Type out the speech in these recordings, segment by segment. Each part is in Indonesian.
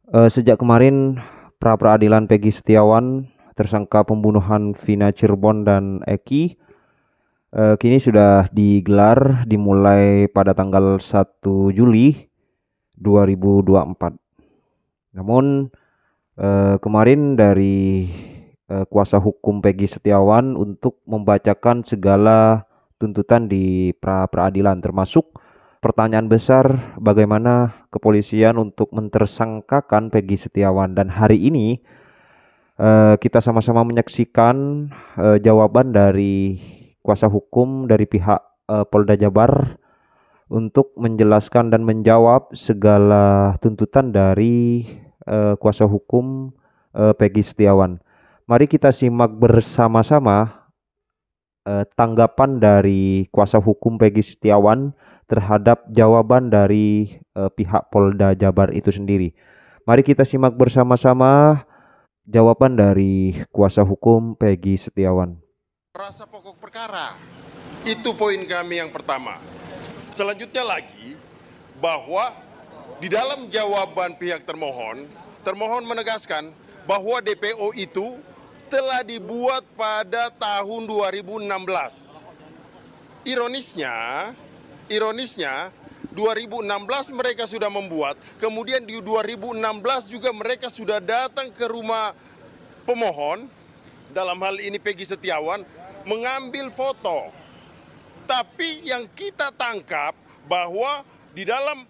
Sejak kemarin pra-peradilan Peggy Setiawan, tersangka pembunuhan Vina Cirebon dan Eki, kini sudah digelar dimulai pada tanggal 1 Juli 2024. Namun kemarin dari kuasa hukum Peggy Setiawan untuk membacakan segala tuntutan di pra-peradilan, termasuk pertanyaan besar bagaimana kepolisian untuk mentersangkakan Peggy Setiawan. Dan hari ini kita sama-sama menyaksikan jawaban dari kuasa hukum dari pihak Polda Jabar untuk menjelaskan dan menjawab segala tuntutan dari kuasa hukum Peggy Setiawan. Mari kita simak bersama-sama tanggapan dari kuasa hukum Peggy Setiawan terhadap jawaban dari pihak Polda Jabar itu sendiri. Mari kita simak bersama-sama jawaban dari kuasa hukum Peggy Setiawan. Rasa pokok perkara, itu poin kami yang pertama. Selanjutnya lagi, bahwa di dalam jawaban pihak termohon menegaskan bahwa DPO itu telah dibuat pada tahun 2016. Ironisnya 2016 mereka sudah membuat, kemudian di 2016 juga mereka sudah datang ke rumah pemohon, dalam hal ini Peggy Setiawan, mengambil foto. Tapi yang kita tangkap bahwa di dalam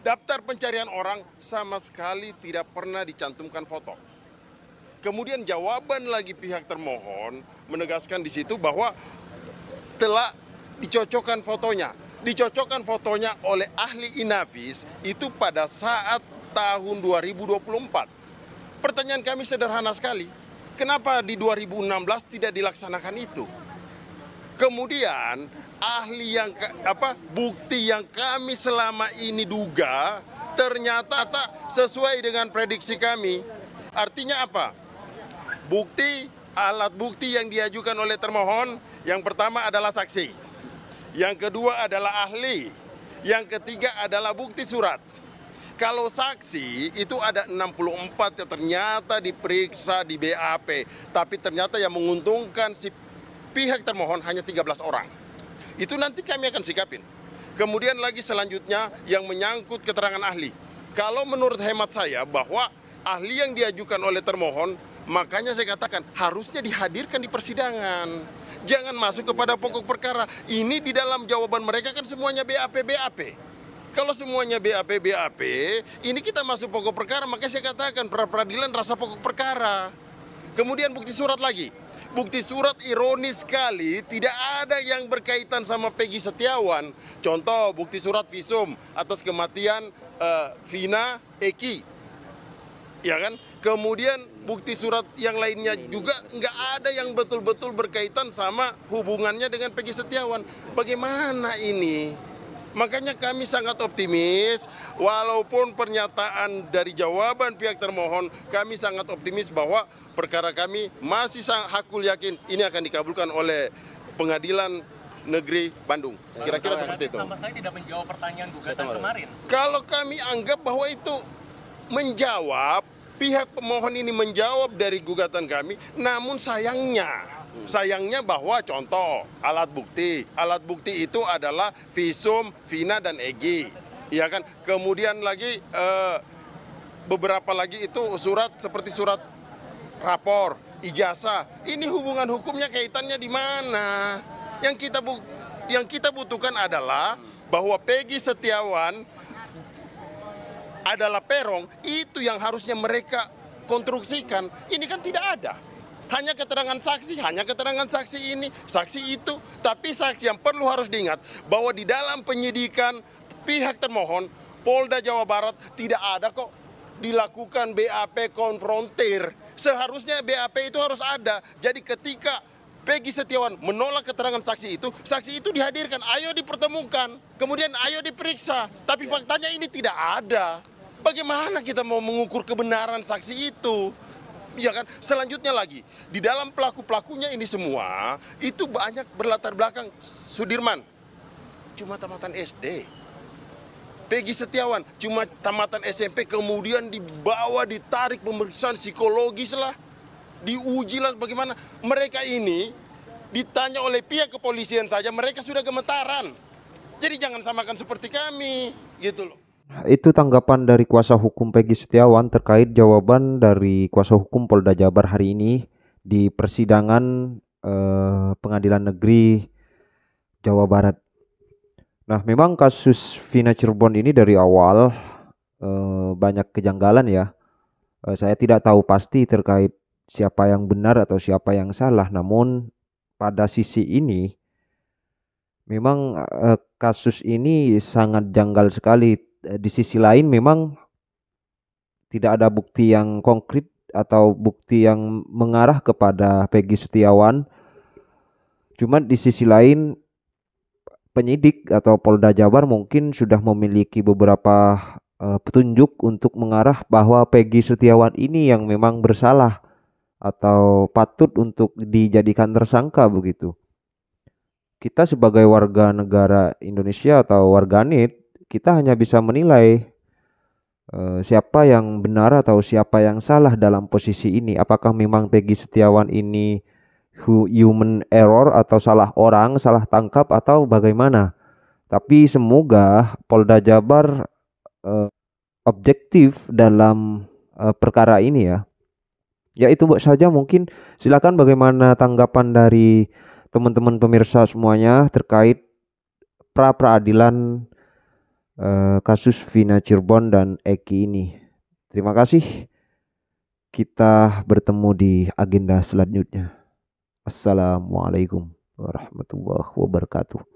daftar pencarian orang sama sekali tidak pernah dicantumkan foto. Kemudian jawaban lagi pihak termohon menegaskan di situ bahwa telah dicocokkan fotonya. Dicocokkan fotonya oleh ahli Inavis itu pada saat tahun 2024. Pertanyaan kami sederhana sekali. Kenapa di 2016 tidak dilaksanakan itu? Kemudian bukti yang kami selama ini duga ternyata tak sesuai dengan prediksi kami. Artinya apa? Alat bukti yang diajukan oleh termohon, yang pertama adalah saksi, yang kedua adalah ahli, yang ketiga adalah bukti surat. Kalau saksi itu ada 64 yang ternyata diperiksa di BAP, tapi ternyata yang menguntungkan si pihak termohon hanya 13 orang. Itu nanti kami akan sikapin. Kemudian lagi selanjutnya yang menyangkut keterangan ahli. Kalau menurut hemat saya bahwa ahli yang diajukan oleh termohon, makanya saya katakan harusnya dihadirkan di persidangan. Jangan masuk kepada pokok perkara. Ini di dalam jawaban mereka kan semuanya BAP. Kalau semuanya BAP, ini kita masuk pokok perkara, makanya saya katakan pra-peradilan rasa pokok perkara. Kemudian bukti surat lagi. Bukti surat ironis sekali, tidak ada yang berkaitan sama Peggy Setiawan. Contoh bukti surat visum atas kematian Vina Eki. Ya kan? Kemudian bukti surat yang lainnya juga nggak ada yang betul-betul berkaitan sama hubungannya dengan Peggy Setiawan. Bagaimana ini? Makanya kami sangat optimis, walaupun pernyataan dari jawaban pihak termohon, kami sangat optimis bahwa perkara kami masih hakul yakin ini akan dikabulkan oleh Pengadilan Negeri Bandung. Kira-kira seperti itu. Sama sekali tidak menjawab pertanyaan gugatan kemarin. Kalau kami anggap bahwa itu menjawab, pihak pemohon ini menjawab dari gugatan kami, namun sayangnya bahwa contoh alat bukti itu adalah visum, Vina dan Egi, ya kan. Kemudian lagi beberapa lagi itu surat seperti surat rapor, ijazah. Ini hubungan hukumnya kaitannya di mana? Yang kita butuhkan adalah bahwa Peggy Setiawan adalah peron, itu yang harusnya mereka konstruksikan. Ini kan tidak ada. Hanya keterangan saksi ini, saksi itu. Tapi saksi yang perlu harus diingat bahwa di dalam penyidikan pihak termohon, Polda Jawa Barat tidak ada kok dilakukan BAP konfrontir. Seharusnya BAP itu harus ada. Jadi ketika Peggy Setiawan menolak keterangan saksi itu dihadirkan, ayo dipertemukan, kemudian ayo diperiksa. Tapi faktanya ini tidak ada. Bagaimana kita mau mengukur kebenaran saksi itu? Ya kan? Selanjutnya lagi, di dalam pelaku-pelakunya ini semua, itu banyak berlatar belakang Sudirman. Cuma tamatan SD. Peggy Setiawan cuma tamatan SMP, kemudian dibawa, ditarik pemeriksaan psikologis lah, diuji lah bagaimana. Mereka ini ditanya oleh pihak kepolisian saja, mereka sudah gemetaran. Jadi jangan samakan seperti kami, gitu loh. Itu tanggapan dari kuasa hukum Peggy Setiawan terkait jawaban dari kuasa hukum Polda Jabar hari ini di persidangan Pengadilan Negeri Jawa Barat. Nah, memang kasus Vina Cirebon ini dari awal banyak kejanggalan ya. Saya tidak tahu pasti terkait siapa yang benar atau siapa yang salah. Namun pada sisi ini memang kasus ini sangat janggal sekali. Di sisi lain memang tidak ada bukti yang konkret atau bukti yang mengarah kepada Peggy Setiawan. Cuma di sisi lain penyidik atau Polda Jabar mungkin sudah memiliki beberapa petunjuk untuk mengarah bahwa Peggy Setiawan ini yang memang bersalah atau patut untuk dijadikan tersangka begitu. Kita sebagai warga negara Indonesia atau warganet, kita hanya bisa menilai siapa yang benar atau siapa yang salah dalam posisi ini. Apakah memang Peggy Setiawan ini human error atau salah orang, salah tangkap atau bagaimana. Tapi semoga Polda Jabar objektif dalam perkara ini ya. Ya itu saja mungkin. Silakan bagaimana tanggapan dari teman-teman pemirsa semuanya terkait pra-peradilan kasus Vina Cirebon dan Eki ini. Terima kasih. Kita bertemu di agenda selanjutnya. Assalamualaikum warahmatullahi wabarakatuh.